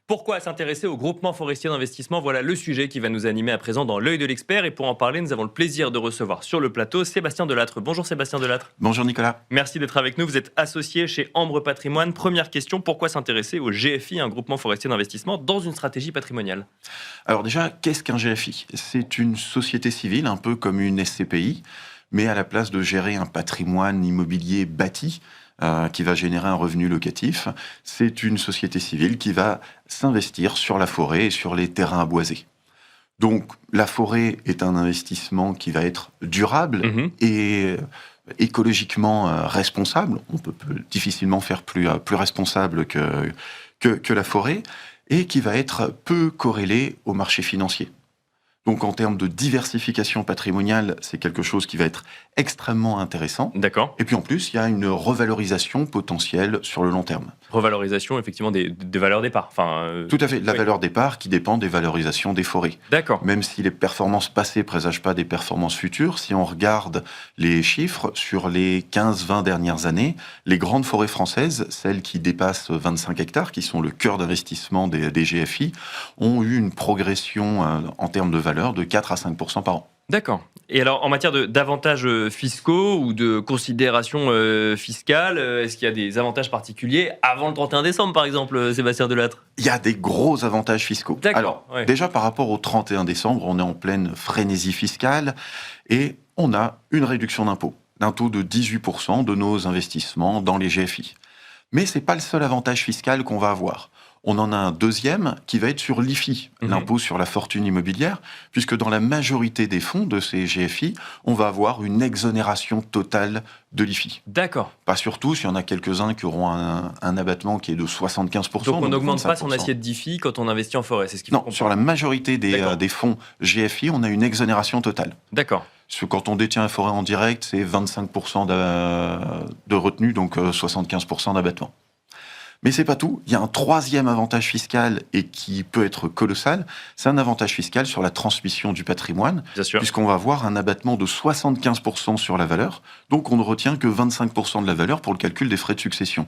Pourquoi s'intéresser au groupement forestier d'investissement? Voilà le sujet qui va nous animer à présent dans l'œil de l'expert. Et pour en parler, nous avons le plaisir de recevoir sur le plateau Sébastien Delattre. Bonjour Sébastien Delattre. Bonjour Nicolas. Merci d'être avec nous. Vous êtes associé chez Ambre Patrimoine. Première question, pourquoi s'intéresser au GFI, un groupement forestier d'investissement, dans une stratégie patrimoniale? Alors déjà, qu'est-ce qu'un GFI? C'est une société civile, un peu comme une SCPI, mais à la place de gérer un patrimoine immobilier bâti, qui va générer un revenu locatif, c'est une société civile qui va s'investir sur la forêt et sur les terrains à boiser. Donc la forêt est un investissement qui va être durable et écologiquement responsable. On peut difficilement faire plus responsable que la forêt, et qui va être peu corrélé au marché financier. Donc en termes de diversification patrimoniale, c'est quelque chose qui va être extrêmement intéressant. D'accord. Et puis en plus, il y a une revalorisation potentielle sur le long terme. Revalorisation effectivement des valeurs départ. Tout à fait, la oui. valeur départ qui dépend des valorisations des forêts. D'accord. Même si les performances passées ne présagent pas des performances futures, si on regarde les chiffres sur les 15-20 dernières années, les grandes forêts françaises, celles qui dépassent 25 hectares, qui sont le cœur d'investissement des GFI, ont eu une progression en termes de valeur de 4 à 5% par an. D'accord. Et alors, en matière d'avantages fiscaux ou de considérations fiscales, est-ce qu'il y a des avantages particuliers avant le 31 décembre, par exemple, Sébastien Delattre? Il y a des gros avantages fiscaux. D'accord, Alors, ouais. déjà par rapport au 31 décembre, on est en pleine frénésie fiscale et on a une réduction d'impôt, d'un taux de 18% de nos investissements dans les GFI. Mais ce n'est pas le seul avantage fiscal qu'on va avoir. On en a un deuxième qui va être sur l'IFI, l'impôt sur la fortune immobilière, puisque dans la majorité des fonds de ces GFI, on va avoir une exonération totale de l'IFI. D'accord. Pas sur tous, il y en a quelques-uns qui auront un abattement qui est de 75%. Donc on n'augmente pas 25%. son assiette d'IFI quand on investit en forêt, c'est ce qu'il faut Non, comprendre. sur la majorité des fonds GFI, on a une exonération totale. D'accord. Parce que quand on détient la forêt en direct, c'est 25% de retenue, donc 75% d'abattement. Mais c'est pas tout. Il y a un troisième avantage fiscal et qui peut être colossal. C'est un avantage fiscal sur la transmission du patrimoine, Bien sûr. puisqu'on va avoir un abattement de 75% sur la valeur. Donc on ne retient que 25% de la valeur pour le calcul des frais de succession.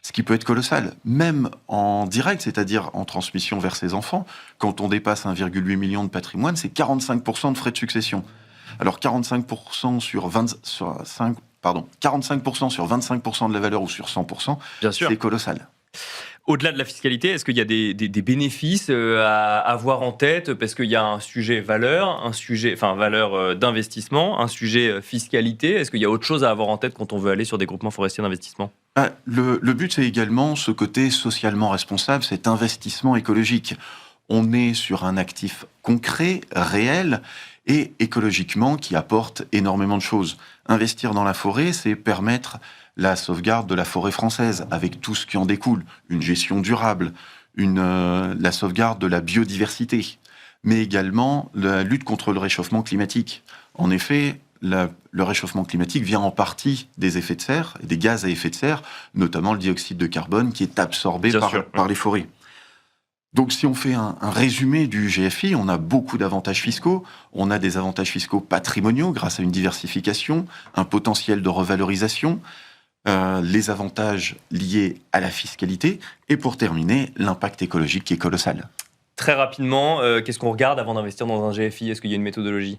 Ce qui peut être colossal, même en direct, c'est-à-dire en transmission vers ses enfants. Quand on dépasse 1,8 million de patrimoine, c'est 45% de frais de succession. Alors 45% sur 45% sur 25% de la valeur ou sur 100%, Bien sûr. c'est colossal. Au-delà de la fiscalité, est-ce qu'il y a des bénéfices à avoir en tête? Parce qu'il y a un sujet valeur, valeur d'investissement, un sujet fiscalité. Est-ce qu'il y a autre chose à avoir en tête quand on veut aller sur des groupements forestiers d'investissement? Le but, c'est également ce côté socialement responsable, cet investissement écologique. On est sur un actif concret, réel, et écologiquement qui apporte énormément de choses. Investir dans la forêt, c'est permettre la sauvegarde de la forêt française, avec tout ce qui en découle, une gestion durable, la sauvegarde de la biodiversité, mais également la lutte contre le réchauffement climatique. En effet, le réchauffement climatique vient en partie des effets de serre, et des gaz à effet de serre, notamment le dioxyde de carbone qui est absorbé par les forêts. Donc si on fait un résumé du GFI, on a beaucoup d'avantages fiscaux, on a des avantages fiscaux patrimoniaux grâce à une diversification, un potentiel de revalorisation, les avantages liés à la fiscalité, et pour terminer, l'impact écologique qui est colossal. Très rapidement, qu'est-ce qu'on regarde avant d'investir dans un GFI? Est-ce qu'il y a une méthodologie?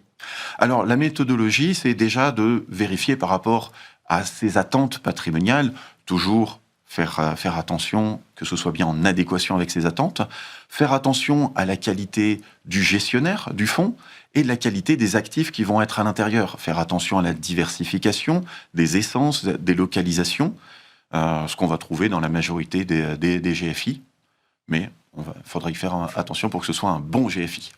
Alors la méthodologie, c'est déjà de vérifier par rapport à ses attentes patrimoniales, toujours faire attention que ce soit bien en adéquation avec ses attentes, faire attention à la qualité du gestionnaire, du fonds, et de la qualité des actifs qui vont être à l'intérieur. Faire attention à la diversification, des essences, des localisations, ce qu'on va trouver dans la majorité des GFI. Mais il faudra y faire attention pour que ce soit un bon GFI.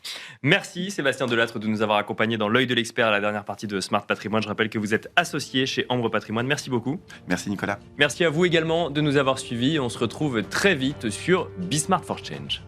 Merci Sébastien Delattre de nous avoir accompagnés dans l'œil de l'expert à la dernière partie de Smart Patrimoine. Je rappelle que vous êtes associé chez Ambre Patrimoine. Merci beaucoup. Merci Nicolas. Merci à vous également de nous avoir suivis. On se retrouve très vite sur Be Smart for Change.